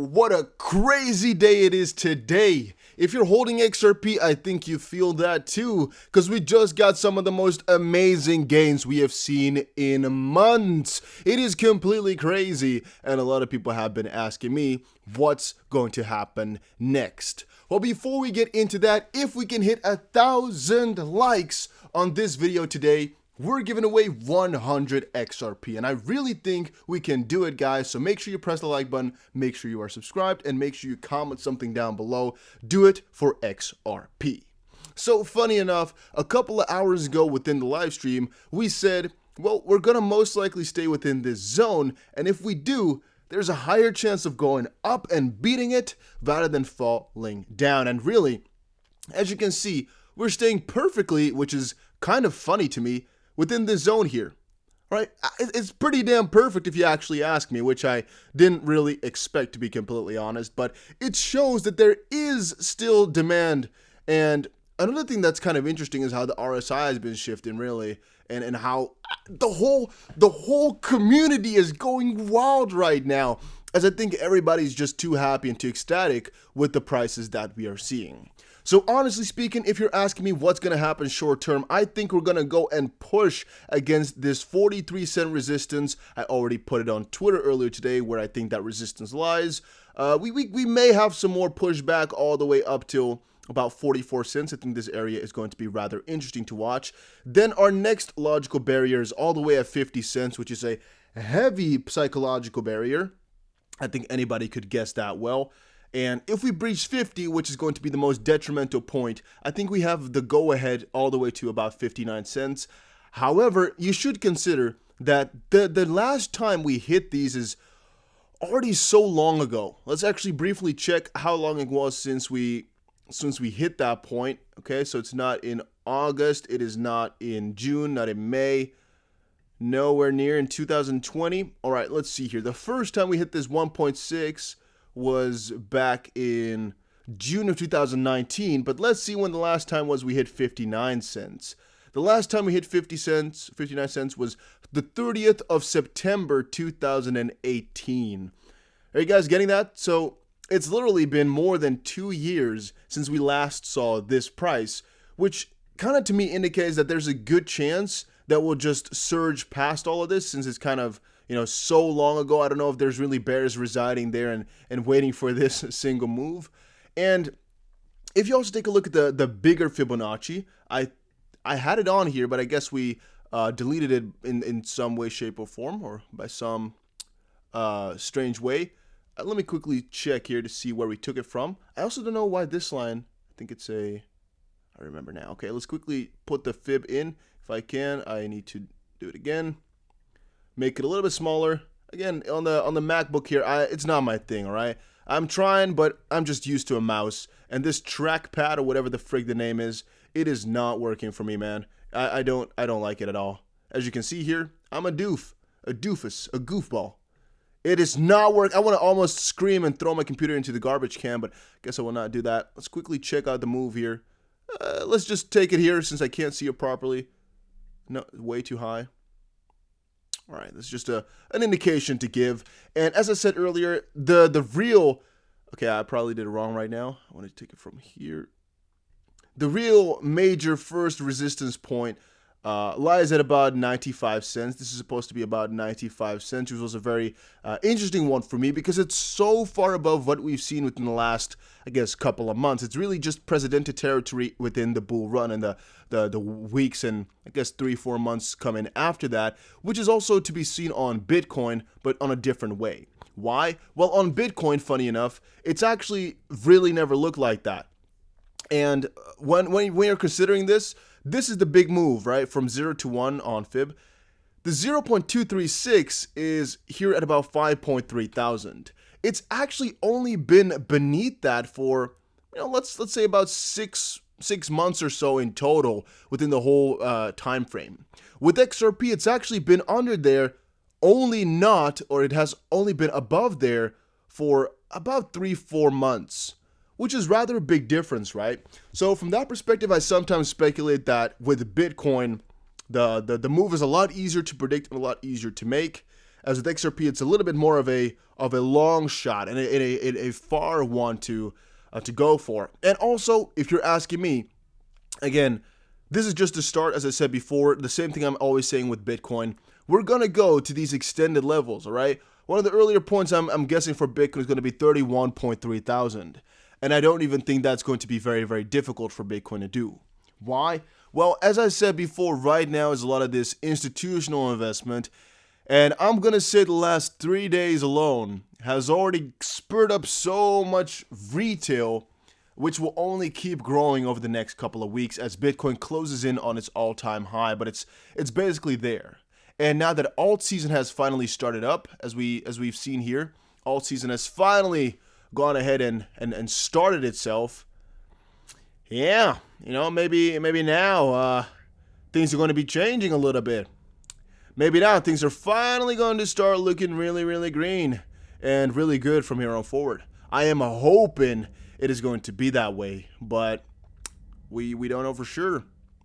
what a crazy day it is today. If you're holding XRP, I think you feel that too, because we just got some of the most amazing gains we have seen in months. It is completely crazy, and a lot of people have been asking me what's going to happen next. Well, before we get into that, if we can hit 1,000 likes on this video today, we're giving away 100 XRP, and I really think we can do it, guys. So make sure you press the like button, make sure you are subscribed, and make sure you comment something down below. Do it for XRP. So funny enough, a couple of hours ago within the live stream, we said, well, we're gonna most likely stay within this zone, and if we do, there's a higher chance of going up and beating it rather than falling down. And really, as you can see, we're staying perfectly, which is kind of funny to me, within this zone here, right? It's pretty damn perfect if you actually ask me, which I didn't really expect, to be completely honest, but it shows that there is still demand. And another thing that's kind of interesting is how the RSI has been shifting, really, and how the whole community is going wild right now, as I think everybody's just too happy and too ecstatic with the prices that we are seeing. So honestly speaking, if you're asking me what's going to happen short term, I think we're going to go and push against this 43-cent resistance. I already put it on Twitter earlier today where I think that resistance lies. We may have some more pushback all the way up till about 44 cents. I think this area is going to be rather interesting to watch. Then our next logical barrier is all the way at 50 cents, which is a heavy psychological barrier. I think anybody could guess that well. And if we breach 50, which is going to be the most detrimental point, I think we have the go-ahead all the way to about 59 cents. However, you should consider that the last time we hit these is already so long ago. Let's actually briefly check how long it was since we hit that point. Okay, so it's not in August, it is not in June, not in May, nowhere near in 2020. All right, let's see here. The first time we hit this 1.6 was back in June of 2019, but let's see when the last time was we hit 59 cents. The last time we hit 59 cents was the 30th of September 2018. Are you guys getting that? So it's literally been more than 2 years since we last saw this price, which kind of to me indicates that there's a good chance that we'll just surge past all of this, since it's kind of, so long ago. I don't know if there's really bears residing there and waiting for this single move. And if you also take a look at the bigger Fibonacci, I had it on here, but I guess we deleted it in some way, shape, or form, or by some strange way. Let me quickly check here to see where we took it from. I also don't know why this line, I think it's I remember now. Okay, let's quickly put the fib in. If I can, I need to do it again. Make it a little bit smaller. Again, on the MacBook here, it's not my thing, all right? I'm trying, but I'm just used to a mouse. And this trackpad, or whatever the frig the name is, it is not working for me, man. I don't like it at all. As you can see here, I'm a doofus, a goofball. It is not working. I want to almost scream and throw my computer into the garbage can, but I guess I will not do that. Let's quickly check out the move here. Let's just take it here since I can't see it properly. No, way too high. All right, that's just an indication to give. And as I said earlier, the real, okay, I probably did it wrong right now. I want to take it from here. The real major first resistance point lies at about 95 cents. This is supposed to be about 95 cents, which was a very interesting one for me because it's so far above what we've seen within the last, I guess, couple of months. It's really just Presidente territory within the bull run and the weeks and, I guess, 3-4 months coming after that, which is also to be seen on Bitcoin, but on a different way. Why? Well, on Bitcoin, funny enough, it's actually really never looked like that. And when you're considering this is the big move, right? From 0 to 1 on Fib. The 0.236 is here at about 5.3 thousand. It's actually only been beneath that for, let's say about six months or so in total within the whole time frame. With XRP, it's actually been under there, it has only been above there for about 3-4 months. Which is rather a big difference, right? So from that perspective, I sometimes speculate that with Bitcoin, the move is a lot easier to predict and a lot easier to make. As with XRP, it's a little bit more of a long shot and a far one to go for. And also, if you're asking me, again, this is just a start, as I said before, the same thing I'm always saying with Bitcoin. We're going to go to these extended levels, all right? One of the earlier points I'm guessing for Bitcoin is going to be 31.3 thousand. And I don't even think that's going to be very, very difficult for Bitcoin to do. Why? Well, as I said before, right now is a lot of this institutional investment. And I'm going to say the last 3 days alone has already spurred up so much retail, which will only keep growing over the next couple of weeks as Bitcoin closes in on its all-time high. But it's basically there. And now that alt season has finally started up, as we've seen here, alt season has finally gone ahead and started itself. Yeah, maybe now things are going to be changing a little bit. Maybe now things are finally going to start looking really, really green and really good from here on forward. I am hoping it is going to be that way, but we don't know for sure.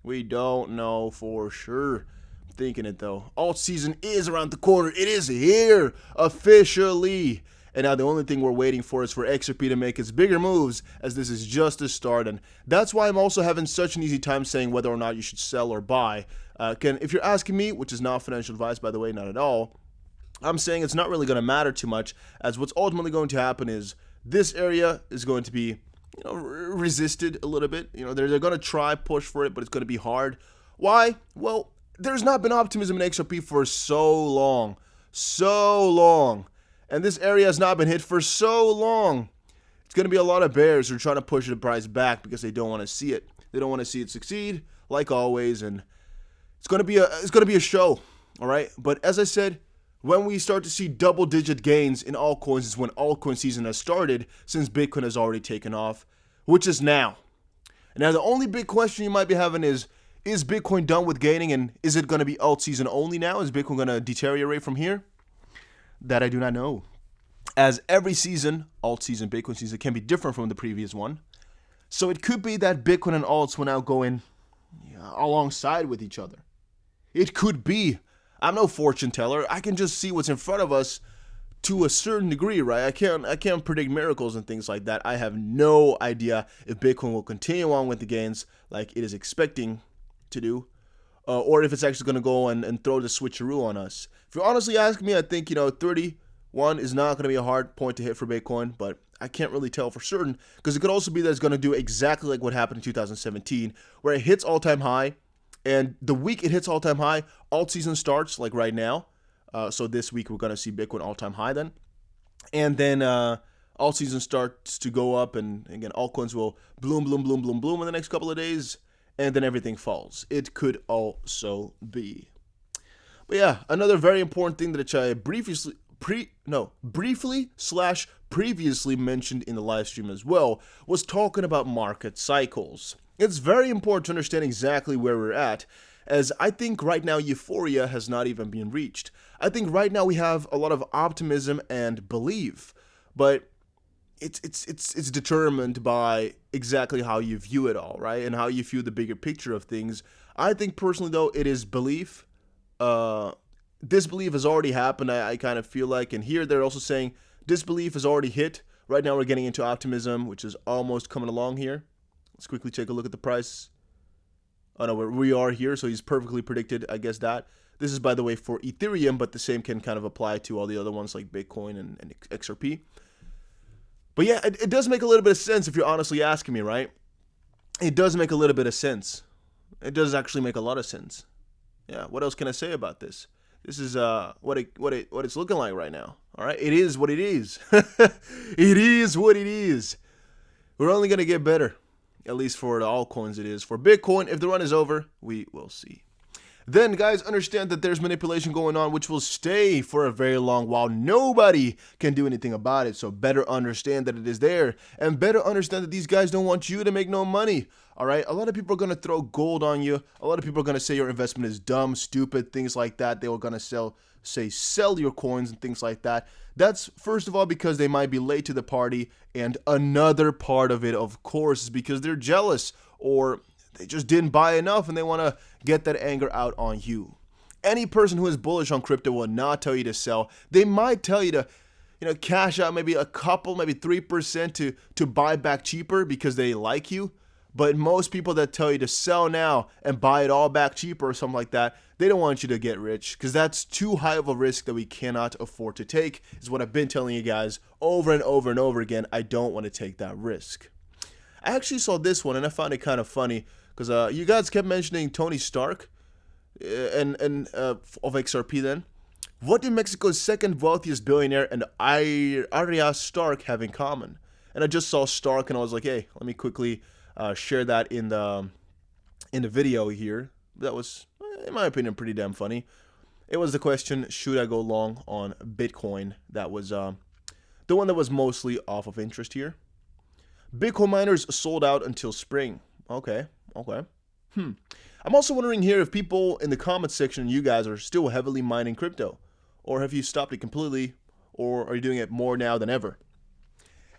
We don't know for sure. I'm thinking it though. Alt season is around the corner. It is here officially. And now the only thing we're waiting for is for XRP to make its bigger moves, as this is just a start. And that's why I'm also having such an easy time saying whether or not you should sell or buy. If you're asking me, which is not financial advice, by the way, not at all, I'm saying it's not really going to matter too much, as what's ultimately going to happen is this area is going to be resisted a little bit. They're going to try push for it, but it's going to be hard. Why? Well, there's not been optimism in XRP for so long. And this area has not been hit for so long. It's going to be a lot of bears who are trying to push the price back because they don't want to see it. They don't want to see it succeed, like always, and it's going to be a show, all right? But as I said, when we start to see double-digit gains in altcoins is when altcoin season has started, since Bitcoin has already taken off, which is now. And now the only big question you might be having is Bitcoin done with gaining, and is it going to be alt season only now? Is Bitcoin going to deteriorate from here? That I do not know. As every season, alt season, Bitcoin season, can be different from the previous one. So it could be that Bitcoin and alts will now go in alongside with each other. It could be. I'm no fortune teller. I can just see what's in front of us to a certain degree, right? I can't predict miracles and things like that. I have no idea if Bitcoin will continue on with the gains like it is expecting to do, or if it's actually going to go and throw the switcheroo on us. If you honestly ask me, I think 31 is not going to be a hard point to hit for Bitcoin, but I can't really tell for certain, because it could also be that it's going to do exactly like what happened in 2017, where it hits all-time high, and the week it hits all-time high, alt season starts like right now. So this week we're going to see Bitcoin all-time high then, and then alt season starts to go up, and again altcoins will bloom in the next couple of days, and then everything falls. It could also be. But yeah, another very important thing that I previously mentioned in the live stream as well was talking about market cycles. It's very important to understand exactly where we're at, as I think right now euphoria has not even been reached. I think right now we have a lot of optimism and belief, but it's determined by exactly how you view it all, right? And how you view the bigger picture of things. I think personally though, it is belief. Disbelief has already happened, I kind of feel like, and here they're also saying disbelief has already hit. Right now we're getting into optimism, which is almost coming along here. Let's quickly take a look at the price. Oh no, we are here, so he's perfectly predicted, I guess that. This is, by the way, for Ethereum, but the same can kind of apply to all the other ones like Bitcoin and XRP. But yeah, it does make a little bit of sense if you're honestly asking me, right? It does make a little bit of sense. It does actually make a lot of sense. Yeah, what else can I say about this? This is what it's looking like right now. All right, it is what it is. It is what it is. We're only gonna get better, at least for the altcoins. It is for Bitcoin. If the run is over, we will see. Then, guys, understand that there's manipulation going on, which will stay for a very long while. Nobody can do anything about it, so better understand that it is there, and better understand that these guys don't want you to make no money, all right? A lot of people are going to throw gold on you. A lot of people are going to say your investment is dumb, stupid, things like that. They were going to sell your coins and things like that. That's, first of all, because they might be late to the party, and another part of it, of course, is because they're jealous, or they just didn't buy enough and they want to get that anger out on you. Any person who is bullish on crypto will not tell you to sell. They might tell you to, cash out maybe a couple, maybe 3% to buy back cheaper because they like you. But most people that tell you to sell now and buy it all back cheaper or something like that, they don't want you to get rich because that's too high of a risk that we cannot afford to take, is what I've been telling you guys over and over and over again. I don't want to take that risk. I actually saw this one and I found it kind of funny because you guys kept mentioning Tony Stark and of XRP then. What do Mexico's second wealthiest billionaire and Arya Stark have in common? And I just saw Stark and I was like, hey, let me quickly share that in the video here. That was, in my opinion, pretty damn funny. It was the question, should I go long on Bitcoin? That was the one that was mostly off of interest here. Bitcoin miners sold out until spring. Okay. I'm also wondering here if people in the comments section, you guys are still heavily mining crypto, or have you stopped it completely, or are you doing it more now than ever?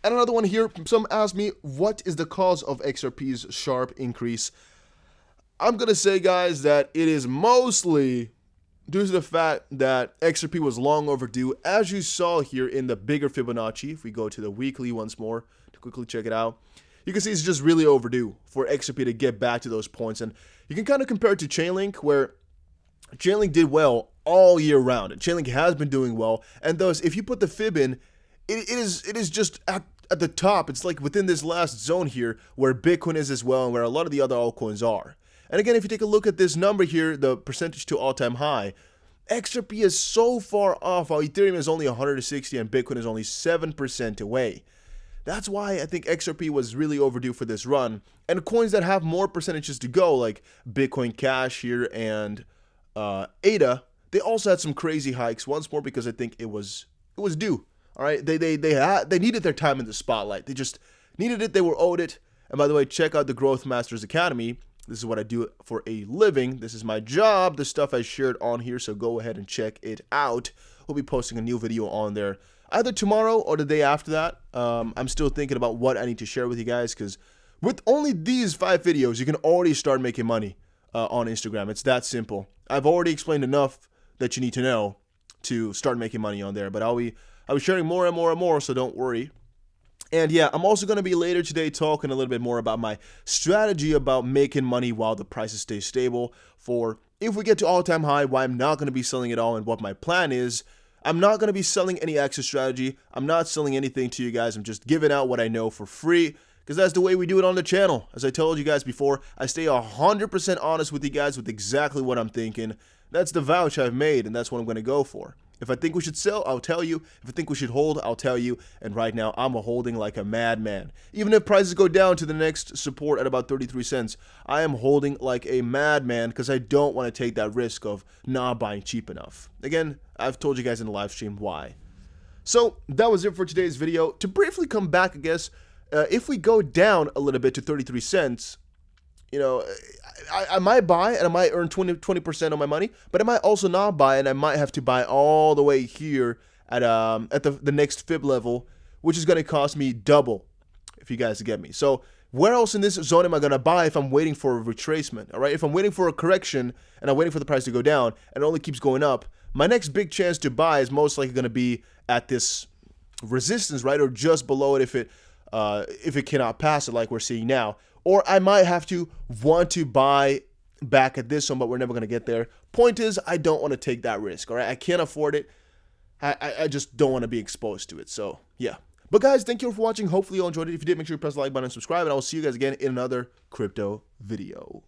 And another one here, some asked me, what is the cause of XRP's sharp increase? I'm going to say, guys, that it is mostly due to the fact that XRP was long overdue. As you saw here in the bigger Fibonacci, if we go to the weekly once more to quickly check it out, you can see it's just really overdue for XRP to get back to those points. And you can kind of compare it to Chainlink, where Chainlink did well all year round. And Chainlink has been doing well. And thus, if you put the Fib in, it is just at the top. It's like within this last zone here where Bitcoin is as well and where a lot of the other altcoins are. And again, if you take a look at this number here, the percentage to all-time high, XRP is so far off while Ethereum is only 160 and Bitcoin is only 7% away. That's why I think XRP was really overdue for this run. And coins that have more percentages to go, like Bitcoin Cash here and ADA, they also had some crazy hikes once more because I think it was due. All right, they needed their time in the spotlight. They just needed it. They were owed it. And by the way, check out the Growth Masters Academy. This is what I do for a living. This is my job. The stuff I shared on here, so go ahead and check it out. We'll be posting a new video on there either tomorrow or the day after that. I'm still thinking about what I need to share with you guys because with only these 5 videos, you can already start making money on Instagram. It's that simple. I've already explained enough that you need to know to start making money on there, but I'll be sharing more and more and more, so don't worry. And yeah, I'm also going to be later today talking a little bit more about my strategy about making money while the prices stay stable. For if we get to all-time high, why I'm not going to be selling it all and what my plan is. I'm not going to be selling any extra strategy. I'm not selling anything to you guys. I'm just giving out what I know for free because that's the way we do it on the channel. As I told you guys before, I stay 100% honest with you guys with exactly what I'm thinking. That's the vouch I've made, and that's what I'm going to go for. If I think we should sell, I'll tell you. If I think we should hold, I'll tell you. And right now, I'm holding like a madman. Even if prices go down to the next support at about 33 cents, I am holding like a madman because I don't want to take that risk of not buying cheap enough. Again, I've told you guys in the live stream why. So that was it for today's video. To briefly come back, I guess, if we go down a little bit to 33 cents, I might buy and I might earn 20% on my money, but I might also not buy and I might have to buy all the way here at the next fib level, which is going to cost me double, if you guys get me. So where else in this zone am I going to buy if I'm waiting for a retracement? All right, if I'm waiting for a correction and I'm waiting for the price to go down and it only keeps going up, my next big chance to buy is most likely going to be at this resistance, right, or just below it if it cannot pass it like we're seeing now. Or I might have to want to buy back at this one, but we're never going to get there. Point is, I don't want to take that risk, all right? I can't afford it. I just don't want to be exposed to it. So, yeah. But guys, thank you for watching. Hopefully you all enjoyed it. If you did, make sure you press the like button and subscribe, and I will see you guys again in another crypto video.